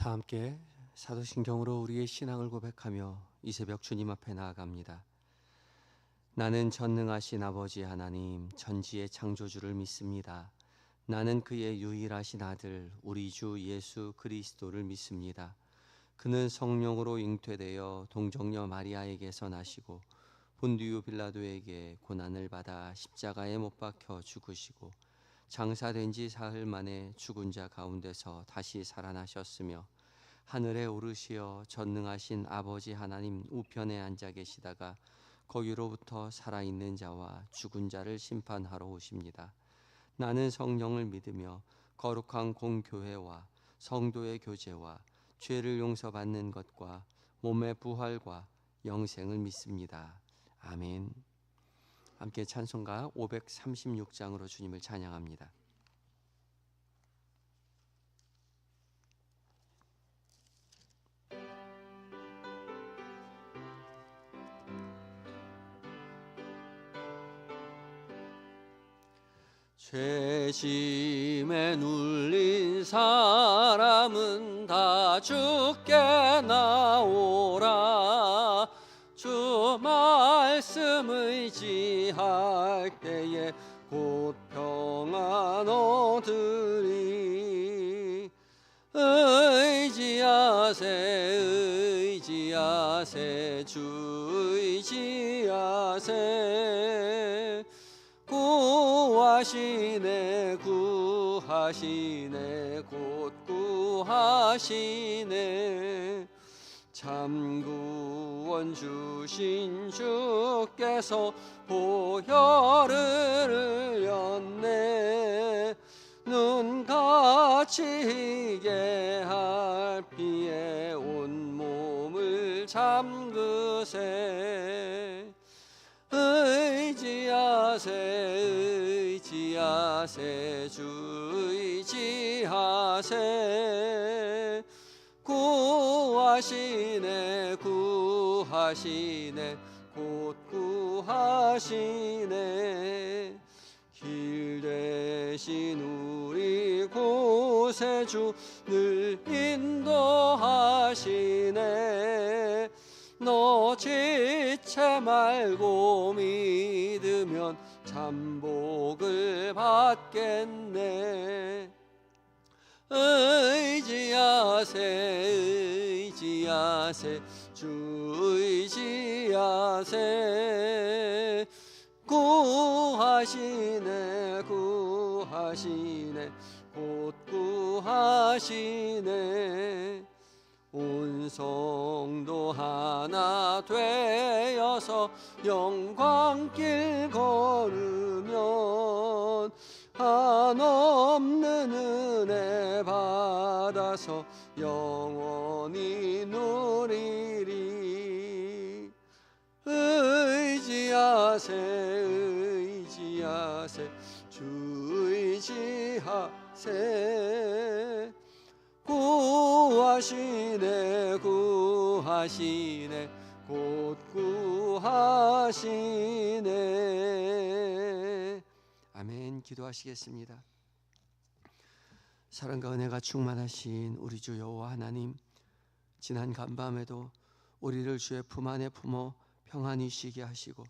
다 함께 사도신경으로 우리의 신앙을 고백하며 이 새벽 주님 앞에 나아갑니다. 나는 전능하신 아버지 하나님 전지의 창조주를 믿습니다. 나는 그의 유일하신 아들 우리 주 예수 그리스도를 믿습니다. 그는 성령으로 잉태되어 동정녀 마리아에게서 나시고 본디오 빌라도에게 고난을 받아 십자가에 못 박혀 죽으시고 장사된 지 사흘 만에 죽은 자 가운데서 다시 살아나셨으며 하늘에 오르시어 전능하신 아버지 하나님 우편에 앉아 계시다가 거기로부터 살아있는 자와 죽은 자를 심판하러 오십니다. 나는 성령을 믿으며 거룩한 공교회와 성도의 교제와 죄를 용서받는 것과 몸의 부활과 영생을 믿습니다. 아멘. 함께 찬송가 536장으로 주님을 찬양합니다. 죄짐에 눌린 사람은 다 주께 나오라. 주 말씀 의지할 때에 곧 평안 얻으리. 의지하세 주 의지하세. 구하시네 곧 구하시네. 참구원 주신 주께서 보혈을 흘렸네. 눈같이 희게 할 피에 온몸을 잠그세. 의지하세 주 의지하세. 구하시네 곧 구하시네. 길 대신 우리 구세주 늘 인도하시네. 너 지체 말고 믿으면 잠복을 받겠네. 의지하세 주 의지하세. 구하시네 곧 구하시네. 온 성도 하나 되어서 영광길 걸으면 한없는 은혜 받아서 영원히 누리리. 의지하세 주 의지하세. 구하시네 곧 구하시네. 아멘. 기도하시겠습니다. 사랑과 은혜가 충만하신 우리 주 여호와 하나님, 지난 간밤에도 우리를 주의 품 안에 품어 평안히 쉬게 하시고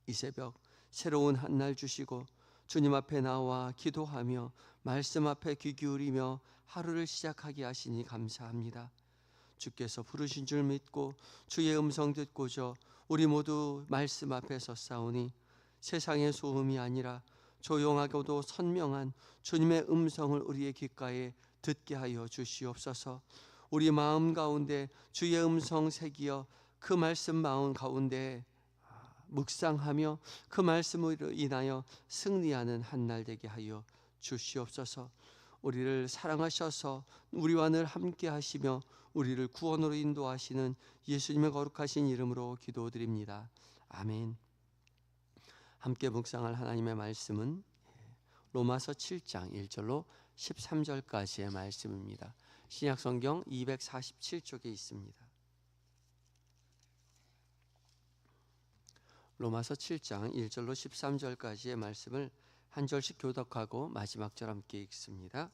이 새벽 새로운 한 날 주시고 주님 앞에 나와 기도하며 말씀 앞에 귀 기울이며 하루를 시작하게 하시니 감사합니다. 주께서 부르신 줄 믿고 주의 음성 듣고저 우리 모두 말씀 앞에 섰사오니 세상의 소음이 아니라 조용하고도 선명한 주님의 음성을 우리의 귓가에 듣게 하여 주시옵소서. 우리 마음 가운데 주의 음성 새기어 그 말씀 마음 가운데 묵상하며 그 말씀으로 인하여 승리하는 한 날 되게 하여 주시옵소서. 우리를 사랑하셔서 우리와 늘 함께 하시며 우리를 구원으로 인도하시는 예수님의 거룩하신 이름으로 기도드립니다. 아멘. 함께 묵상할 하나님의 말씀은 로마서 7장 1절로 13절까지의 말씀입니다. 신약성경 247쪽에 있습니다. 로마서 7장 1절로 13절까지의 말씀을 한 절씩 교독하고 마지막 절 함께 읽습니다.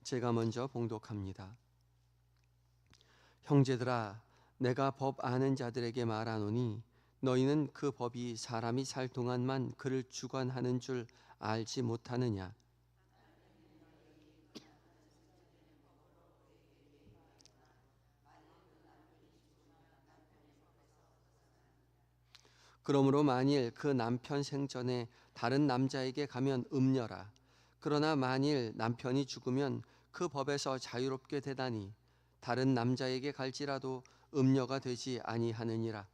제가 먼저 봉독합니다. 형제들아, 내가 법 아는 자들에게 말하노니 너희는 그 법이 사람이 살 동안만 그를 주관하는 줄 알지 못하느냐? 그러므로 만일 그 남편 생전에 다른 남자에게 가면 음녀라. 그러나 만일 남편이 죽으면 그 법에서 자유롭게 되다니 다른 남자에게 갈지라도 음녀가 되지 아니하느니라.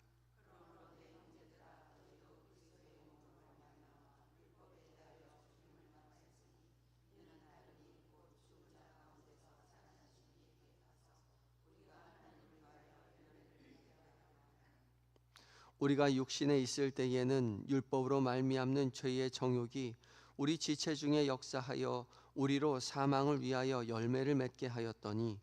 우리가 육신에 있을 때에는 율법으로 말미암는 죄의 정욕이 우리 지체 중에 역사하여 우리로 사망을 위하여 열매를 맺게 하였더니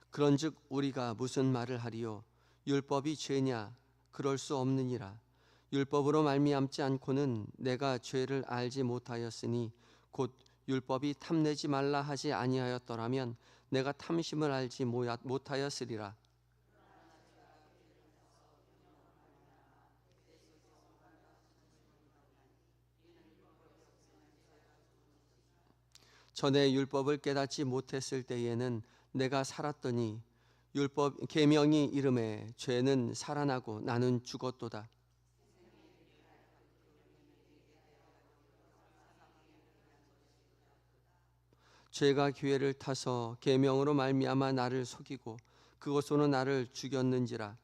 그런즉 우리가 무슨 말을 하리요? 율법이 죄냐? 그럴 수 없느니라. 율법으로 말미암지 않고는 내가 죄를 알지 못하였으니 곧 율법이 탐내지 말라 하지 아니하였더라면 내가 탐심을 알지 못하였으리라. 전에 율법을 깨닫지 못했을 때에는 내가 살았더니 율법 계명이 이름에 죄는 살아나고 나는 죽었도다. 죄가 기회를 타서 계명으로 말미암아 나를 속이고 그것으로 나를 죽였는지라.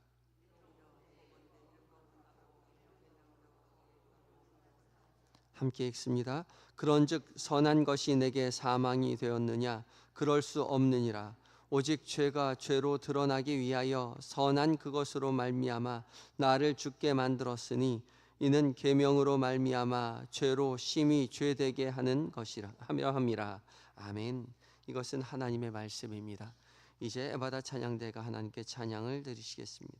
함께 읽습니다. 그런즉 선한 것이 내게 사망이 되었느냐? 그럴 수 없느니라. 오직 죄가 죄로 드러나기 위하여 선한 그것으로 말미암아 나를 죽게 만들었으니 이는 계명으로 말미암아 죄로 심히 죄되게 하는 것이라 하며 함이라. 아멘. 이것은 하나님의 말씀입니다. 이제 에바다 찬양대가 하나님께 찬양을 드리시겠습니다.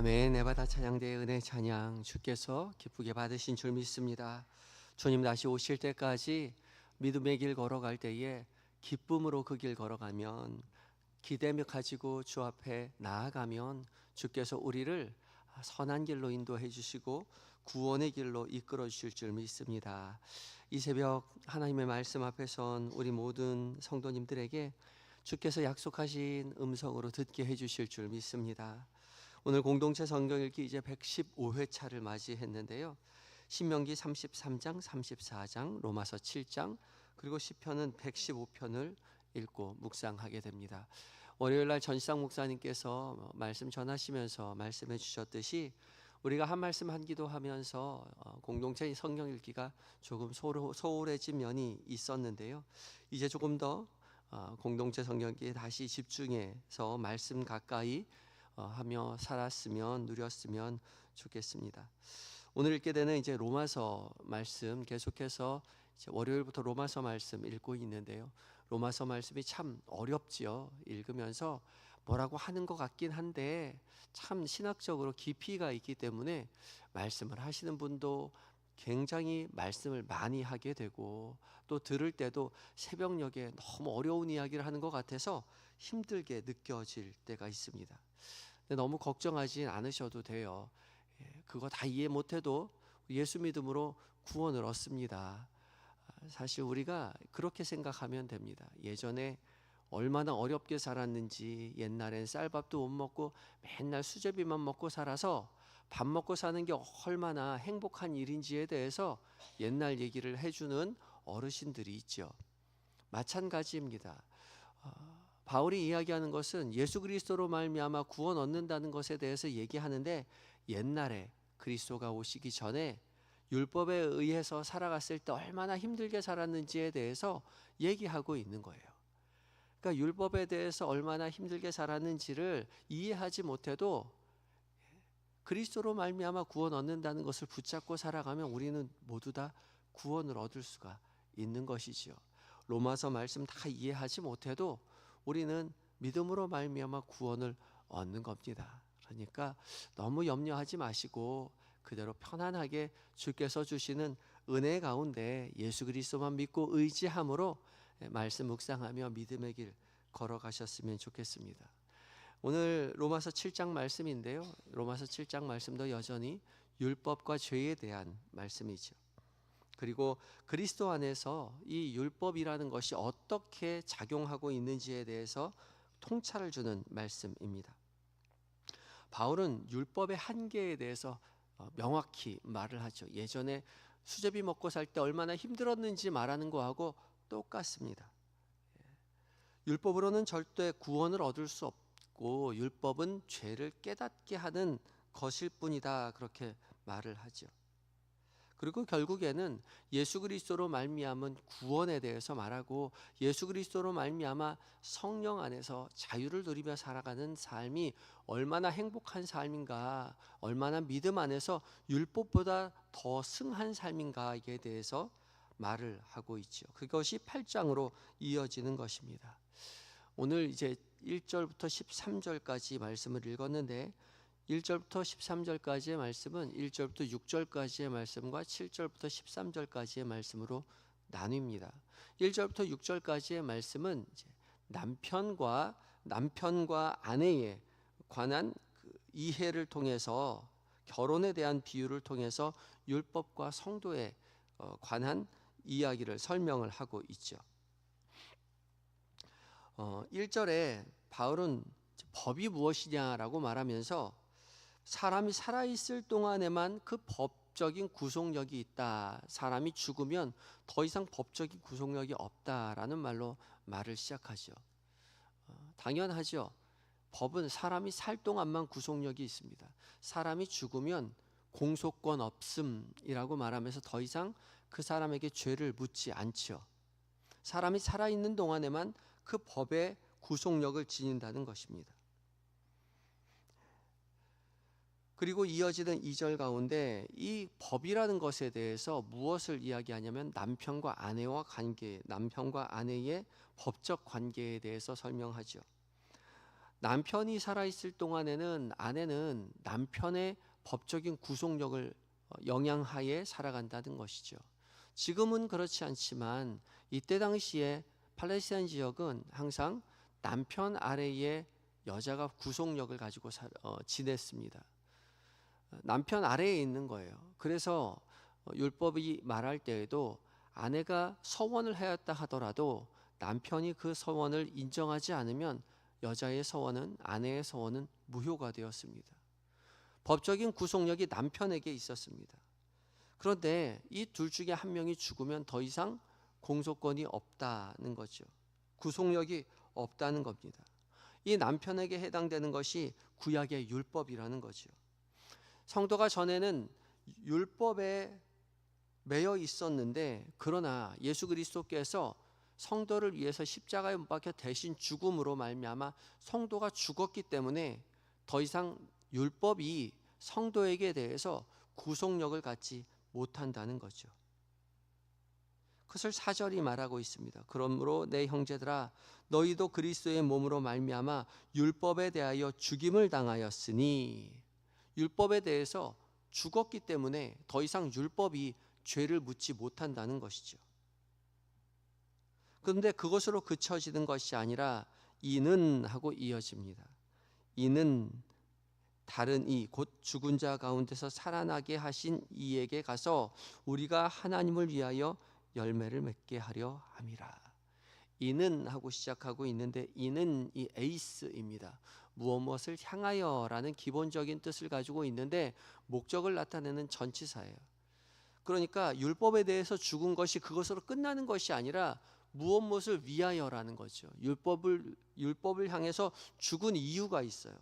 아멘. 에바다 찬양대의 은혜 찬양 주께서 기쁘게 받으신 줄 믿습니다. 주님 다시 오실 때까지 믿음의 길 걸어갈 때에 기쁨으로 그 길 걸어가면 기대며 가지고 주 앞에 나아가면 주께서 우리를 선한 길로 인도해 주시고 구원의 길로 이끌어 주실 줄 믿습니다. 이 새벽 하나님의 말씀 앞에 선 우리 모든 성도님들에게 주께서 약속하신 음성으로 듣게 해 주실 줄 믿습니다. 오늘 공동체 성경 읽기 이제 115회차를 맞이했는데요. 신명기 33장, 34장, 로마서 7장, 그리고 시편은 115편을 읽고 묵상하게 됩니다. 월요일 날 전시상 목사님께서 말씀 전하시면서 말씀해 주셨듯이 우리가 한 말씀 한 기도하면서 공동체 성경 읽기가 조금 소홀해진 면이 있었는데요. 이제 조금 더 공동체 성경 읽기에 다시 집중해서 말씀 가까이 하며 살았으면 누렸으면 좋겠습니다. 오늘 읽게 되는 이제 로마서 말씀 계속해서 이제 월요일부터 로마서 말씀 읽고 있는데요. 로마서 말씀이 참 어렵지요. 읽으면서 뭐라고 하는 것 같긴 한데 참 신학적으로 깊이가 있기 때문에 말씀을 하시는 분도 굉장히 말씀을 많이 하게 되고 또 들을 때도 새벽녘에 너무 어려운 이야기를 하는 것 같아서 힘들게 느껴질 때가 있습니다. 근데 너무 걱정하지 않으셔도 돼요. 그거 다 이해 못해도 예수 믿음으로 구원을 얻습니다. 사실 우리가 그렇게 생각하면 됩니다. 예전에 얼마나 어렵게 살았는지, 옛날엔 쌀밥도 못 먹고 맨날 수제비만 먹고 살아서 밥 먹고 사는 게 얼마나 행복한 일인지에 대해서 옛날 얘기를 해주는 어르신들이 있죠. 마찬가지입니다. 바울이 이야기하는 것은 예수 그리스도로 말미암아 구원 얻는다는 것에 대해서 얘기하는데 옛날에 그리스도가 오시기 전에 율법에 의해서 살아갔을 때 얼마나 힘들게 살았는지에 대해서 얘기하고 있는 거예요. 그러니까 율법에 대해서 얼마나 힘들게 살았는지를 이해하지 못해도 그리스도로 말미암아 구원 얻는다는 것을 붙잡고 살아가면 우리는 모두 다 구원을 얻을 수가 있는 것이지요. 로마서 말씀 다 이해하지 못해도 우리는 믿음으로 말미암아 구원을 얻는 겁니다. 그러니까 너무 염려하지 마시고 그대로 편안하게 주께서 주시는 은혜 가운데 예수 그리스도만 믿고 의지함으로 말씀 묵상하며 믿음의 길 걸어가셨으면 좋겠습니다. 오늘 로마서 7장 말씀인데요. 로마서 7장 말씀도 여전히 율법과 죄에 대한 말씀이죠. 그리고 그리스도 안에서 이 율법이라는 것이 어떻게 작용하고 있는지에 대해서 통찰을 주는 말씀입니다. 바울은 율법의 한계에 대해서 명확히 말을 하죠. 예전에 수제비 먹고 살 때 얼마나 힘들었는지 말하는 거하고 똑같습니다. 율법으로는 절대 구원을 얻을 수 없고 율법은 죄를 깨닫게 하는 것일 뿐이다. 그렇게 말을 하죠. 그리고 결국에는 예수 그리스도로 말미암은 구원에 대해서 말하고 예수 그리스도로 말미암아 성령 안에서 자유를 누리며 살아가는 삶이 얼마나 행복한 삶인가, 얼마나 믿음 안에서 율법보다 더 승한 삶인가에 대해서 말을 하고 있죠. 그것이 8장으로 이어지는 것입니다. 오늘 이제 1절부터 13절까지 말씀을 읽었는데 1절부터 13절까지의 말씀은 1절부터 6절까지의 말씀과 7절부터 13절까지의 말씀으로 나뉩니다. 1절부터 6절까지의 말씀은 이제 남편과 아내에 관한 그 이해를 통해서 결혼에 대한 비유를 통해서 율법과 성도에 관한 이야기를 설명을 하고 있죠. 1절에 바울은 법이 무엇이냐라고 말하면서 사람이 살아있을 동안에만 그 법적인 구속력이 있다. 사람이 죽으면 더 이상 법적인 구속력이 없다라는 말로 말을 시작하죠. 당연하죠. 법은 사람이 살 동안만 구속력이 있습니다. 사람이 죽으면 공소권 없음이라고 말하면서 더 이상 그 사람에게 죄를 묻지 않죠. 사람이 살아있는 동안에만 그 법의 구속력을 지닌다는 것입니다. 그리고 이어지는 2절 가운데 이 법이라는 것에 대해서 무엇을 이야기하냐면 남편과 아내와 관계, 남편과 아내의 법적 관계에 대해서 설명하죠. 남편이 살아있을 동안에는 아내는 남편의 법적인 구속력을 영향하에 살아간다는 것이죠. 지금은 그렇지 않지만 이때 당시에 팔레스타인 지역은 항상 남편 아래에 여자가 구속력을 가지고 지냈습니다. 남편 아래에 있는 거예요. 그래서 율법이 말할 때에도 아내가 서원을 하였다 하더라도 남편이 그 서원을 인정하지 않으면 여자의 서원은, 아내의 서원은 무효가 되었습니다. 법적인 구속력이 남편에게 있었습니다. 그런데 이 둘 중에 한 명이 죽으면 더 이상 공소권이 없다는 거죠. 구속력이 없다는 겁니다. 이 남편에게 해당되는 것이 구약의 율법이라는 거죠. 성도가 전에는 율법에 매여 있었는데, 그러나 예수 그리스도께서 성도를 위해서 십자가에 못 박혀 대신 죽음으로 말미암아 성도가 죽었기 때문에 더 이상 율법이 성도에게 대해서 구속력을 갖지 못한다는 거죠. 그것을 4절이 말하고 있습니다. 그러므로 내 형제들아, 너희도 그리스도의 몸으로 말미암아 율법에 대하여 죽임을 당하였으니, 율법에 대해서 죽었기 때문에 더 이상 율법이 죄를 묻지 못한다는 것이죠. 그런데 그것으로 그쳐지는 것이 아니라 이는 하고 이어집니다. 이는 다른 이 곧 죽은 자 가운데서 살아나게 하신 이에게 가서 우리가 하나님을 위하여 열매를 맺게 하려 함이라. 이는 하고 시작하고 있는데, 이는 이 에이스입니다. 무엇을 향하여라는 기본적인 뜻을 가지고 있는데 목적을 나타내는 전치사예요. 그러니까 율법에 대해서 죽은 것이 그것으로 끝나는 것이 아니라 무엇을 위하여라는 거죠. 율법을 향해서 죽은 이유가 있어요.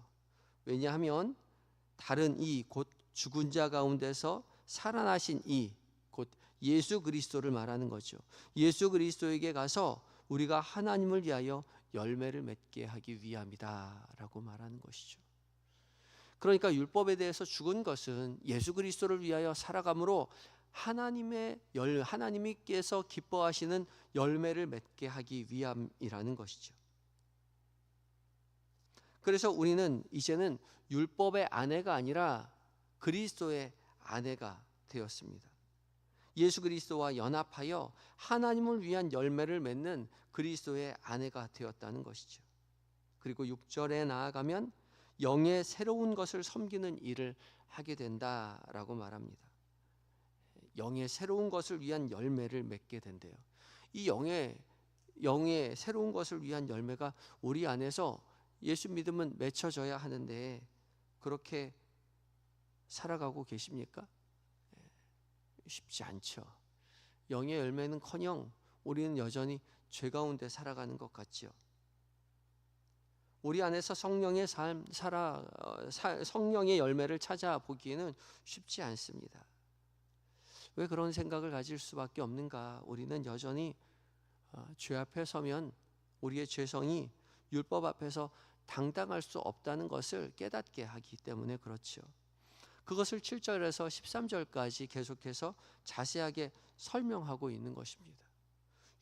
왜냐하면 다른 이 곧 죽은 자 가운데서 살아나신 이 곧 예수 그리스도를 말하는 거죠. 예수 그리스도에게 가서 우리가 하나님을 위하여 열매를 맺게 하기 위함이다라고 말하는 것이죠. 그러니까 율법에 대해서 죽은 것은 예수 그리스도를 위하여 살아감으로 하나님께서 기뻐하시는 열매를 맺게 하기 위함이라는 것이죠. 그래서 우리는 이제는 율법의 아내가 아니라 그리스도의 아내가 되었습니다. 예수 그리스도와 연합하여 하나님을 위한 열매를 맺는 그리스도의 아내가 되었다는 것이죠. 그리고 6절에 나아가면 영의 새로운 것을 섬기는 일을 하게 된다라고 말합니다. 영의 새로운 것을 위한 열매를 맺게 된대요. 이 영의 새로운 것을 위한 열매가 우리 안에서 예수 믿으면 맺혀져야 하는데 그렇게 살아가고 계십니까? 쉽지 않죠. 영의 열매는커녕 우리는 여전히 죄 가운데 살아가는 것 같지요. 우리 안에서 성령의 성령의 열매를 찾아보기에는 쉽지 않습니다. 왜 그런 생각을 가질 수밖에 없는가? 우리는 여전히 죄 앞에 서면 우리의 죄성이 율법 앞에서 당당할 수 없다는 것을 깨닫게 하기 때문에 그렇죠. 그것을 7절에서 13절까지 계속해서 자세하게 설명하고 있는 것입니다.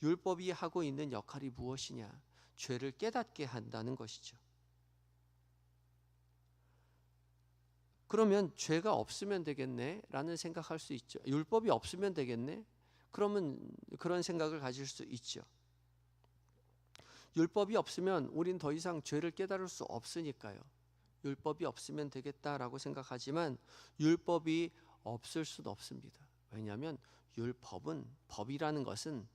율법이 하고 있는 역할이 무엇이냐? 죄를 깨닫게 한다는 것이죠. 그러면 죄가 없으면 되겠네 라는 생각할 수 있죠. 율법이 없으면 되겠네? 그러면 그런 생각을 가질 수 있죠. 율법이 없으면 우린 더 이상 죄를 깨달을 수 없으니까요. 율법이 없으면 되겠다라고 생각하지만 율법이 없을 수는 없습니다. 왜냐하면 법이라는 것은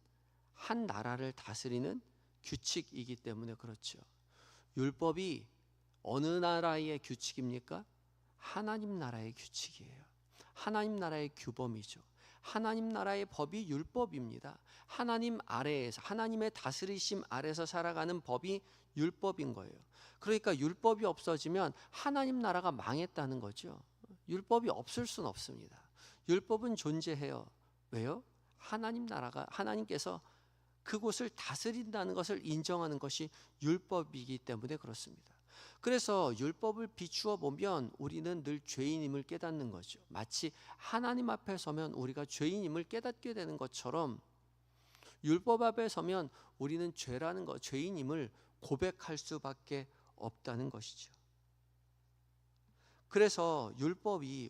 한 나라를 다스리는 규칙이기 때문에 그렇죠. 율법이 어느 나라의 규칙입니까? 하나님 나라의 규칙이에요. 하나님 나라의 규범이죠. 하나님 나라의 법이 율법입니다. 하나님 아래에서, 하나님의 다스리심 아래서 살아가는 법이 율법인 거예요. 그러니까 율법이 없어지면 하나님 나라가 망했다는 거죠. 율법이 없을 수는 없습니다. 율법은 존재해요. 왜요? 하나님 나라가, 하나님께서 그곳을 다스린다는 것을 인정하는 것이 율법이기 때문에 그렇습니다. 그래서 율법을 비추어 보면 우리는 늘 죄인임을 깨닫는 거죠. 마치 하나님 앞에 서면 우리가 죄인임을 깨닫게 되는 것처럼 율법 앞에 서면 우리는 죄인임을 고백할 수밖에 없다는 것이죠. 그래서 율법이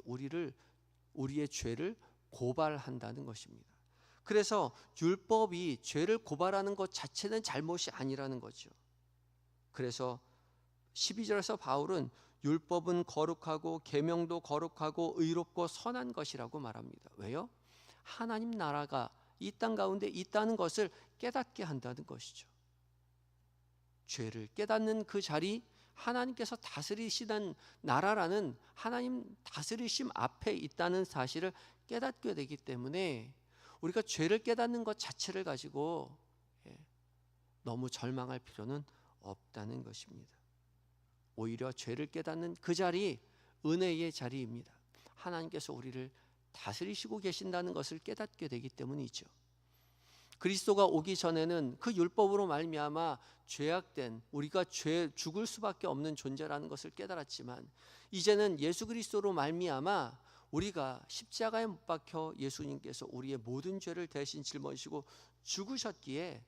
우리의 죄를 고발한다는 것입니다. 그래서 율법이 죄를 고발하는 것 자체는 잘못이 아니라는 거죠. 그래서 12절에서 바울은 율법은 거룩하고 계명도 거룩하고 의롭고 선한 것이라고 말합니다. 왜요? 하나님 나라가 이 땅 가운데 있다는 것을 깨닫게 한다는 것이죠. 죄를 깨닫는 그 자리, 하나님께서 다스리시는 나라라는 하나님 다스리심 앞에 있다는 사실을 깨닫게 되기 때문에 우리가 죄를 깨닫는 것 자체를 가지고 너무 절망할 필요는 없다는 것입니다. 오히려 죄를 깨닫는 그 자리, 은혜의 자리입니다. 하나님께서 우리를 다스리시고 계신다는 것을 깨닫게 되기 때문이죠. 그리스도가 오기 전에는 그 율법으로 말미암아 죄악된 우리가 죽을 수밖에 없는 존재라는 것을 깨달았지만, 이제는 예수 그리스도로 말미암아 우리가 십자가에 못 박혀 예수님께서 우리의 모든 죄를 대신 짊어지시고 죽으셨기에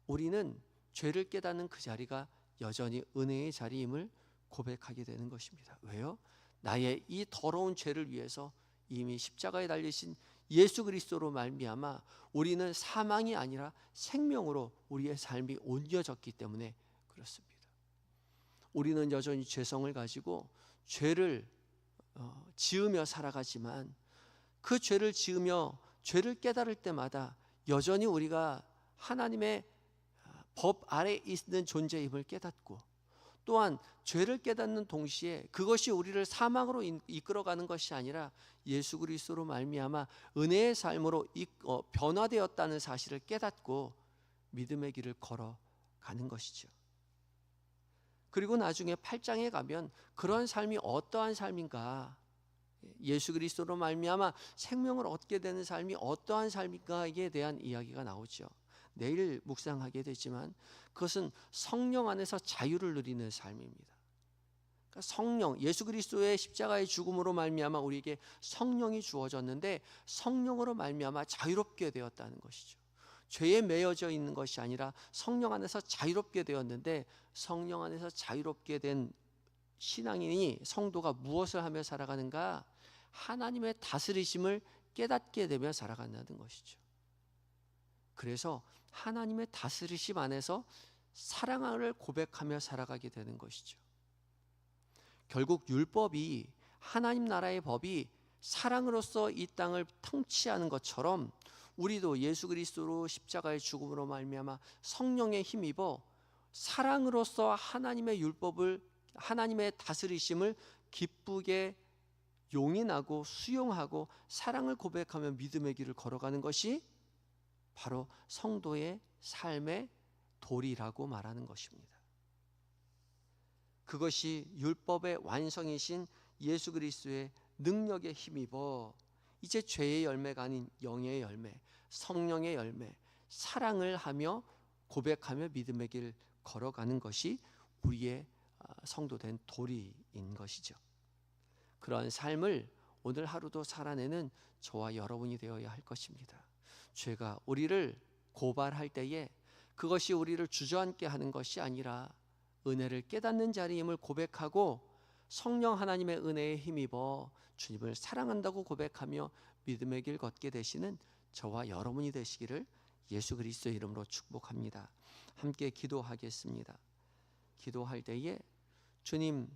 우리는 죄를 깨닫는 그 자리가 여전히 은혜의 자리임을 고백하게 되는 것입니다. 왜요? 나의 이 더러운 죄를 위해서 이미 십자가에 달리신 예수 그리스도로 말미암아 우리는 사망이 아니라 생명으로 우리의 삶이 옮겨졌기 때문에 그렇습니다. 우리는 여전히 죄성을 가지고 죄를 지으며 살아가지만, 그 죄를 지으며 죄를 깨달을 때마다 여전히 우리가 하나님의 법 아래 있는 존재임을 깨닫고, 또한 죄를 깨닫는 동시에 그것이 우리를 사망으로 이끌어가는 것이 아니라 예수 그리스도로 말미암아 은혜의 삶으로 변화되었다는 사실을 깨닫고 믿음의 길을 걸어가는 것이죠. 그리고 나중에 8장에 가면 그런 삶이 어떠한 삶인가, 예수 그리스도로 말미암아 생명을 얻게 되는 삶이 어떠한 삶인가에 대한 이야기가 나오죠. 내일 묵상하게 되지만 그것은 성령 안에서 자유를 누리는 삶입니다. 그러니까 성령, 예수 그리스도의 십자가의 죽음으로 말미암아 우리에게 성령이 주어졌는데, 성령으로 말미암아 자유롭게 되었다는 것이죠. 죄에 매여져 있는 것이 아니라 성령 안에서 자유롭게 되었는데, 성령 안에서 자유롭게 된 신앙인이, 성도가 무엇을 하며 살아가는가? 하나님의 다스리심을 깨닫게 되며 살아간다는 것이죠. 그래서 하나님의 다스리심 안에서 사랑을 고백하며 살아가게 되는 것이죠. 결국 율법이, 하나님 나라의 법이 사랑으로서 이 땅을 통치하는 것처럼 우리도 예수 그리스도로 십자가의 죽음으로 말미암아 성령에 힘입어 사랑으로서 하나님의 율법을, 하나님의 다스리심을 기쁘게 용인하고 수용하고 사랑을 고백하며 믿음의 길을 걸어가는 것이 바로 성도의 삶의 도리라고 말하는 것입니다. 그것이 율법의 완성이신 예수 그리스도의 능력에 힘입어 이제 죄의 열매가 아닌 영의 열매, 성령의 열매, 사랑을 하며 고백하며 믿음의 길 걸어가는 것이 우리의 성도된 도리인 것이죠. 그러한 삶을 오늘 하루도 살아내는 저와 여러분이 되어야 할 것입니다. 죄가 우리를 고발할 때에 그것이 우리를 주저앉게 하는 것이 아니라 은혜를 깨닫는 자리임을 고백하고 성령 하나님의 은혜에 힘입어 주님을 사랑한다고 고백하며 믿음의 길 걷게 되시는 저와 여러분이 되시기를 예수 그리스도의 이름으로 축복합니다. 함께 기도하겠습니다. 기도할 때에 주님,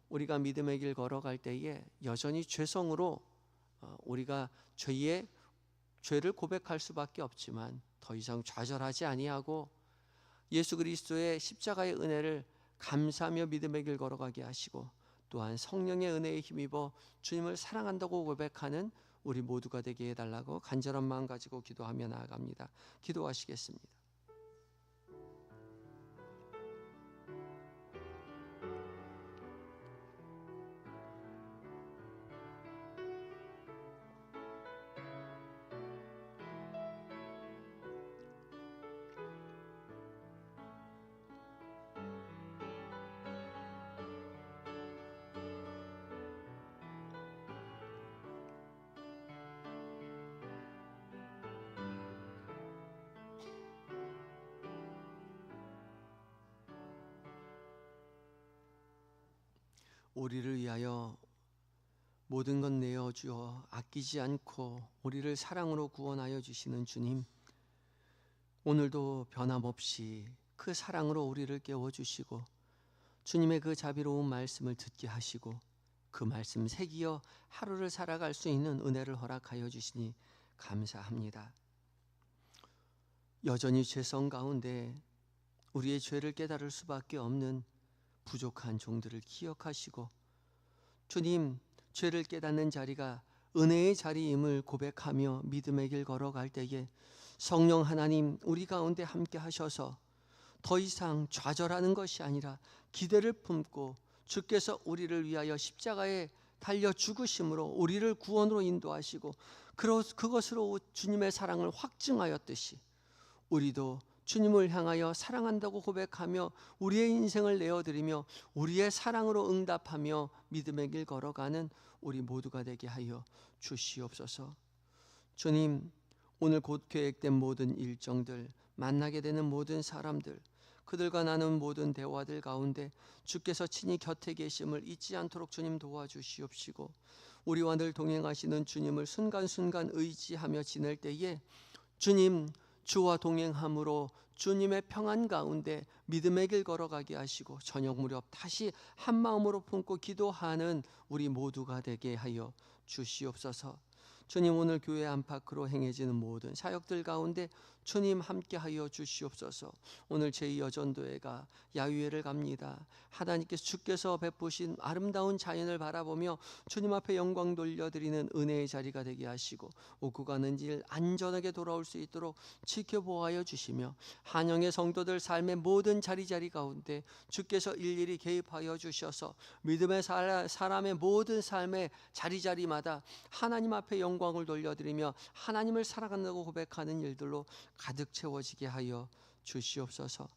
우리가 믿음의 길 걸어갈 때에 여전히 죄성으로 우리가 죄를 고백할 수밖에 없지만 더 이상 좌절하지 아니하고 예수 그리스도의 십자가의 은혜를 감사하며 믿음의 길 걸어가게 하시고, 또한 성령의 은혜에 힘입어 주님을 사랑한다고 고백하는 우리 모두가 되게 해달라고 간절한 마음 가지고 기도하며 나아갑니다. 기도하시겠습니다. 우리를 위하여 모든 것 내어주어 아끼지 않고 우리를 사랑으로 구원하여 주시는 주님, 오늘도 변함없이 그 사랑으로 우리를 깨워주시고 주님의 그 자비로운 말씀을 듣게 하시고 그 말씀 새기어 하루를 살아갈 수 있는 은혜를 허락하여 주시니 감사합니다. 여전히 죄성 가운데 우리의 죄를 깨달을 수밖에 없는 부족한 종들을 기억하시고 주님, 죄를 깨닫는 자리가 은혜의 자리임을 고백하며 믿음의 길 걸어갈 때에 성령 하나님 우리 가운데 함께 하셔서 더 이상 좌절하는 것이 아니라 기대를 품고 주께서 우리를 위하여 십자가에 달려 죽으심으로 우리를 구원으로 인도하시고 그것으로 주님의 사랑을 확증하였듯이 우리도 주님을 향하여 사랑한다고 고백하며 우리의 인생을 내어드리며 우리의 사랑으로 응답하며 믿음의 길 걸어가는 우리 모두가 되게 하여 주시옵소서. 주님, 오늘 곧 계획된 모든 일정들, 만나게 되는 모든 사람들, 그들과 나눈 모든 대화들 가운데 주께서 친히 곁에 계심을 잊지 않도록 주님 도와주시옵시고 우리와 늘 동행하시는 주님을 순간순간 의지하며 지낼 때에 주님, 주와 동행함으로 주님의 평안 가운데 믿음의 길 걸어가게 하시고 저녁 무렵 다시 한 마음으로 품고 기도하는 우리 모두가 되게 하여 주시옵소서. 주님, 오늘 교회 안팎으로 행해지는 모든 사역들 가운데 주님 함께하여 주시옵소서. 오늘 제2여전도회가 야유회를 갑니다. 하나님께서 주께서 베푸신 아름다운 자연을 바라보며 주님 앞에 영광 돌려드리는 은혜의 자리가 되게 하시고 오고 가는 길 안전하게 돌아올 수 있도록 지켜보아여 주시며 한영의 성도들 삶의 모든 자리자리 가운데 주께서 일일이 개입하여 주셔서 믿음의 사람의 모든 삶의 자리자리마다 하나님 앞에 영광을 돌려드리며 하나님을 사랑한다고 고백하는 일들로 가득 채워지게 하여 주시옵소서.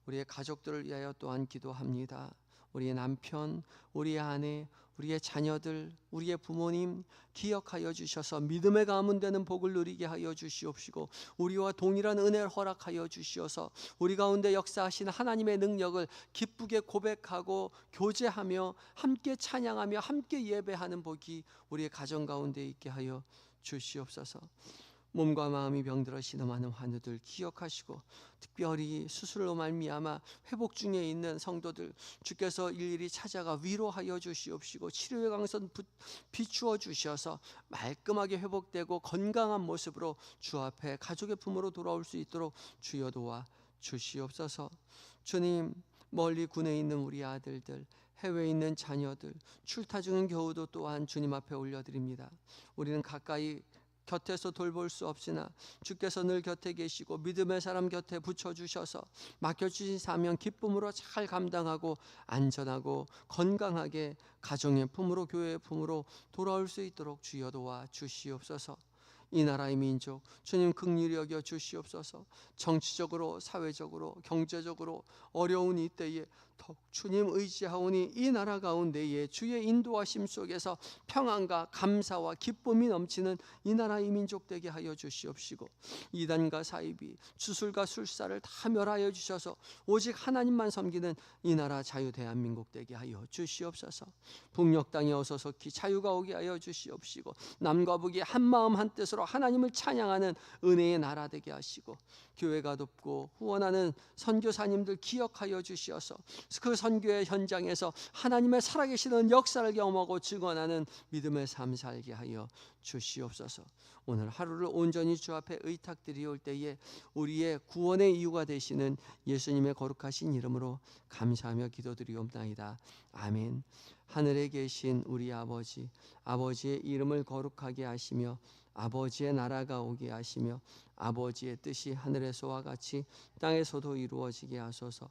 우리의 가족들을 위하여 또한 기도합니다. 우리의 남편, 우리의 아내, 우리의 자녀들, 우리의 부모님 기억하여 주셔서 믿음의 가문 되는 복을 누리게 하여 주시옵시고 우리와 동일한 은혜를 허락하여 주시어서 우리 가운데 역사하신 하나님의 능력을 기쁘게 고백하고 교제하며 함께 찬양하며 함께 예배하는 복이 우리의 가정 가운데 있게 하여 주시옵소서. 몸과 마음이 병들어 신음하는 환우들 기억하시고 특별히 수술로 말미암아 회복 중에 있는 성도들 주께서 일일이 찾아가 위로하여 주시옵시고 치료의 강선 비추어 주셔서 말끔하게 회복되고 건강한 모습으로 주 앞에 가족의 품으로 돌아올 수 있도록 주여 도와 주시옵소서. 주님, 멀리 군에 있는 우리 아들들, 해외에 있는 자녀들, 출타 중인 교우도 또한 주님 앞에 올려드립니다. 우리는 가까이 곁에서 돌볼 수 없으나 주께서 늘 곁에 계시고 믿음의 사람 곁에 붙여주셔서 맡겨주신 사명 기쁨으로 잘 감당하고 안전하고 건강하게 가정의 품으로 교회의 품으로 돌아올 수 있도록 주여 도와 주시옵소서. 이 나라의 민족 주님 긍휼히 여겨 주시옵소서. 정치적으로 사회적으로 경제적으로 어려운 이때에 더욱 주님 의지하오니 이 나라 가운데에 주의 인도하심 속에서 평안과 감사와 기쁨이 넘치는 이 나라의 민족 되게 하여 주시옵시고 이단과 사이비 주술과 술사를 다 멸하여 주셔서 오직 하나님만 섬기는 이 나라 자유 대한민국 되게 하여 주시옵소서. 북녘 땅에 어서속히 자유가 오게 하여 주시옵시고 남과 북이 한마음 한뜻으로 하나님을 찬양하는 은혜의 나라 되게 하시고 교회가 돕고 후원하는 선교사님들 기억하여 주시어서 그 선교의 현장에서 하나님의 살아계시는 역사를 경험하고 증언하는 믿음의 삶 살게 하여 주시옵소서. 오늘 하루를 온전히 주 앞에 의탁드리올 때에 우리의 구원의 이유가 되시는 예수님의 거룩하신 이름으로 감사하며 기도드리옵나이다. 아멘. 하늘에 계신 우리 아버지, 아버지의 이름을 거룩하게 하시며 아버지의 나라가 오게 하시며 아버지의 뜻이 하늘에서와 같이 땅에서도 이루어지게 하소서.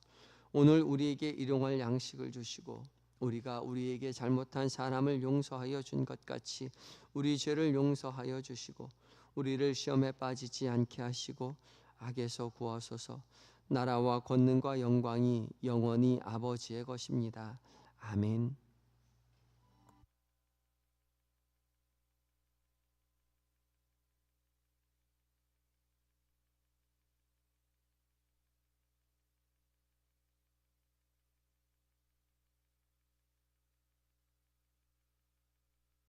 오늘 우리에게 일용할 양식을 주시고 우리가 우리에게 잘못한 사람을 용서하여 준 것 같이 우리 죄를 용서하여 주시고 우리를 시험에 빠지지 않게 하시고 악에서 구하소서. 나라와 권능과 영광이 영원히 아버지의 것입니다. 아멘.